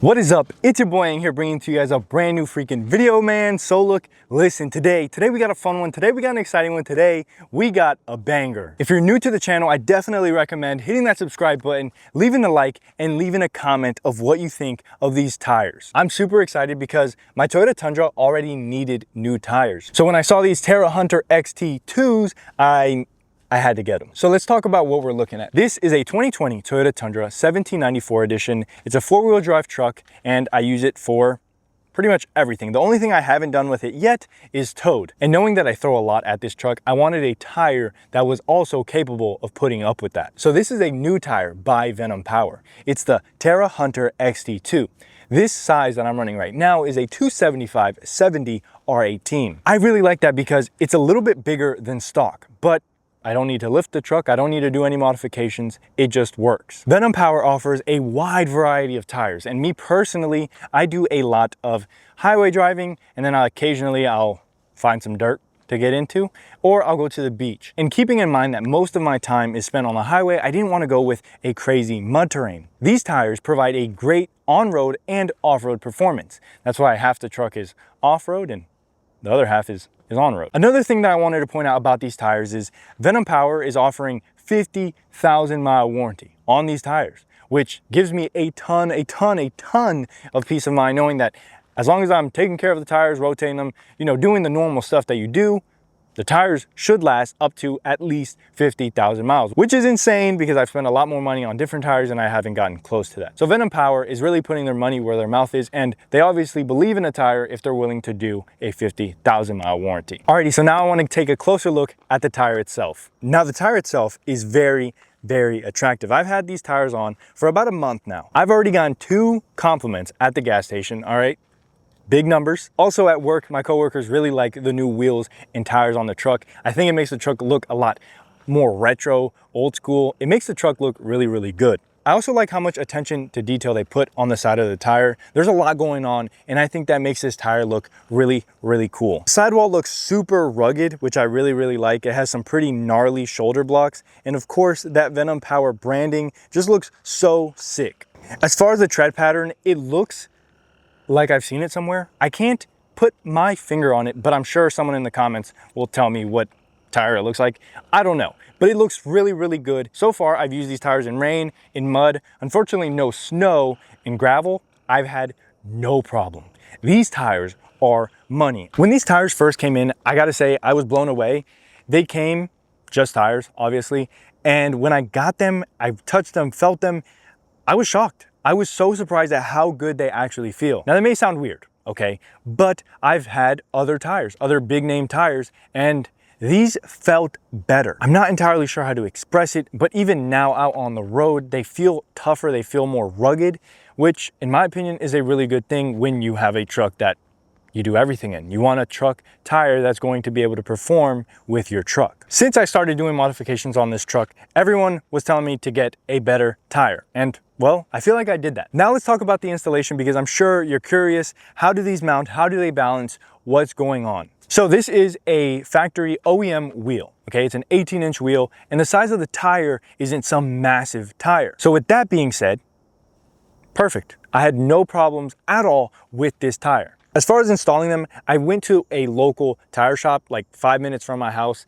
What is up? It's your boy Aing here, bringing to you guys a brand new freaking video, man. So look, listen, today we got a fun one. Today we got an exciting one. Today we got a banger. If you're new to the channel, I definitely recommend hitting that subscribe button, leaving a like, and leaving a comment of what you think of these tires. I'm super excited because my Toyota Tundra already needed new tires. So when I saw these Terra XT2s, I had to get them. So let's talk about what we're looking at. This is a 2020 Toyota Tundra 1794 edition. It's a four-wheel drive truck and I use it for pretty much everything. The only thing I haven't done with it yet is towed. And knowing that I throw a lot at this truck, I wanted a tire that was also capable of putting up with that. So this is a new tire by Venom Power. It's the Terra XT2. This size that I'm running right now is a 275/70 R18. I really like that because it's a little bit bigger than stock, but I don't need to lift the truck, I don't need to do any modifications, it just works. Venom Power offers a wide variety of tires, and me personally, I do a lot of highway driving, and then occasionally I'll find some dirt to get into, or I'll go to the beach. And keeping in mind that most of my time is spent on the highway, I didn't want to go with a crazy mud terrain. These tires provide a great on-road and off-road performance. That's why half the truck is off-road and the other half is on-road. Another thing that I wanted to point out about these tires is Venom Power is offering 50,000 mile warranty on these tires, which gives me a ton of peace of mind knowing that as long as I'm taking care of the tires, rotating them, doing the normal stuff that you do, the tires should last up to at least 50,000 miles, which is insane because I've spent a lot more money on different tires and I haven't gotten close to that. So Venom Power is really putting their money where their mouth is, and they obviously believe in a tire if they're willing to do a 50,000 mile warranty. Alrighty, so now I want to take a closer look at the tire itself. Now the tire itself is very attractive. I've had these tires on for about a month now. I've already gotten 2 compliments at the gas station, all right? Big numbers. Also at work, my coworkers really like the new wheels and tires on the truck. I think it makes the truck look a lot more retro, old school. It makes the truck look really good. I also like how much attention to detail they put on the side of the tire. There's a lot going on, and I think that makes this tire look really cool. Sidewall looks super rugged, which I really like. It has some pretty gnarly shoulder blocks, and of course that Venom Power branding just looks so sick. As far as the tread pattern, it looks like I've seen it somewhere. I can't put my finger on it, but I'm sure someone in the comments will tell me what tire it looks like. I don't know, but it looks really good. So far, I've used these tires in rain, in mud, unfortunately no snow. In gravel, I've had no problem. These tires are money. When these tires first came in, I gotta say, I was blown away. They came just tires, obviously, and when I got them, I touched them, felt them, I was shocked. I was so surprised at how good they actually feel. Now that may sound weird, okay? But I've had other tires, other big name tires, and these felt better. I'm not entirely sure how to express it, but even now out on the road, they feel tougher, they feel more rugged, which in my opinion is a really good thing when you have a truck that you do everything in. You want a truck tire that's going to be able to perform with your truck. Since I started doing modifications on this truck, everyone was telling me to get a better tire. And well, I feel like I did that. Now let's talk about the installation because I'm sure you're curious. How do these mount? How do they balance? What's going on? So this is a factory OEM wheel, okay? It's an 18-inch wheel and the size of the tire isn't some massive tire. So with that being said, perfect. I had no problems at all with this tire. As far as installing them, I went to a local tire shop like 5 minutes from my house.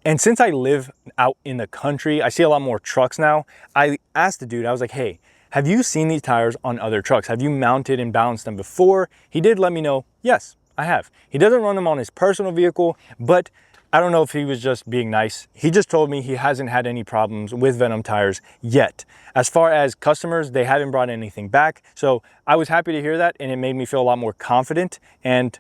And since I live out in the country, I see a lot more trucks now. I asked the dude, I was like, hey, have you seen these tires on other trucks? Have you mounted and balanced them before? He did let me know, yes, I have. He doesn't run them on his personal vehicle, but I don't know if he was just being nice. He just told me he hasn't had any problems with Venom tires yet. As far as customers, they haven't brought anything back. So I was happy to hear that, and it made me feel a lot more confident. And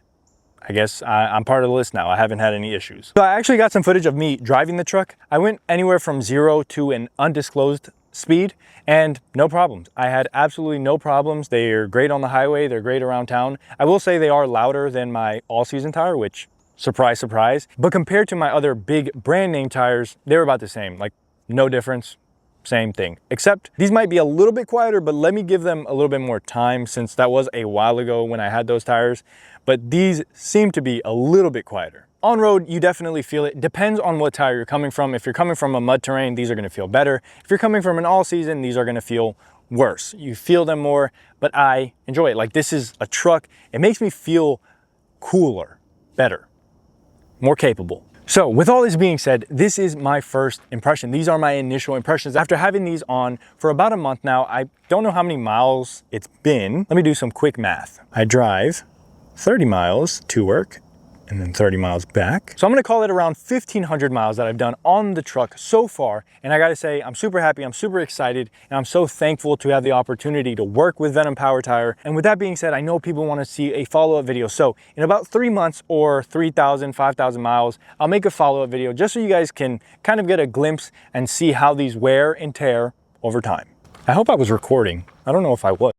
I guess I'm part of the list now. I haven't had any issues. So I actually got some footage of me driving the truck. I went anywhere from 0 to an undisclosed speed and no problems. I had absolutely no problems. They're great on the highway. They're great around town. I will say they are louder than my all-season tire, which surprise, surprise. But compared to my other big brand name tires, they were about the same, like no difference. Same thing, except these might be a little bit quieter, but let me give them a little bit more time since that was a while ago when I had those tires. But these seem to be a little bit quieter. On road, you definitely feel it. Depends on what tire you're coming from. If you're coming from a mud terrain, these are gonna feel better. If you're coming from an all season, these are gonna feel worse. You feel them more, but I enjoy it. Like, this is a truck. It makes me feel cooler, better, more capable. So with all this being said, this is my first impression. These are my initial impressions. After having these on for about a month now, I don't know how many miles it's been. Let me do some quick math. I drive 30 miles to work and then 30 miles back. So I'm gonna call it around 1,500 miles that I've done on the truck so far. And I gotta say, I'm super happy, I'm super excited, and I'm so thankful to have the opportunity to work with Venom Power Tire. And with that being said, I know people wanna see a follow-up video. So in about 3 months or 3,000, 5,000 miles, I'll make a follow-up video just so you guys can kind of get a glimpse and see how these wear and tear over time. I hope I was recording. I don't know if I was.